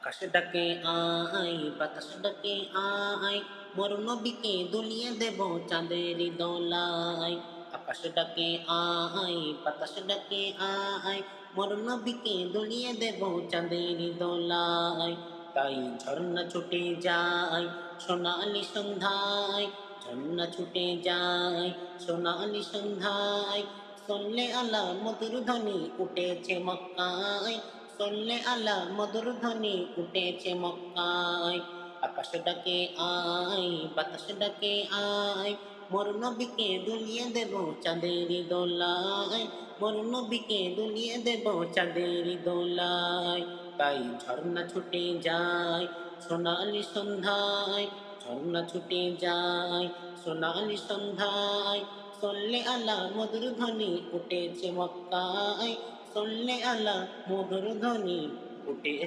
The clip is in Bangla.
আকাশ ডাকে আয়, বাতাস ডাকে আয়, মোর নবীকে দুলিয়ে দেব চাঁদের দোলায়। আকাশ ডাকে আয়, বাতাস ডাকে আয়, মোর নবীকে দুলিয়ে দেব চাঁদের দোলায়। তাই ঝর্ণা ছুটে যায় সোনালি সন্ধ্যায়, ঝর্ণা ছুটে যায় সোনালি সন্ধ্যায়। সল্লে আলা মধুর ধ্বনি উঠেছে মক্কায়, সল্লে আলা মধুর ধ্বনি উঠেছে মক্কায়। আকাশ ডাকে আয়, বাতাস ডাকে আয়, মোর নবীকে দুলিয়ে দেব চাঁদের দোলায়, মোর নবীকে দুলিয়ে দেব চাঁদের দোলায়। তাই ঝর্ণা ছুটে যায় সোনালি সন্ধ্যায়, ঝর্ণা ছুটে যায় সোনালি সন্ধ্যায়। সল্লে আলা মধুর ধ্বনি উঠেছে মক্কায়, সল্লে আলা মধুর ধ্বনি উঠেছে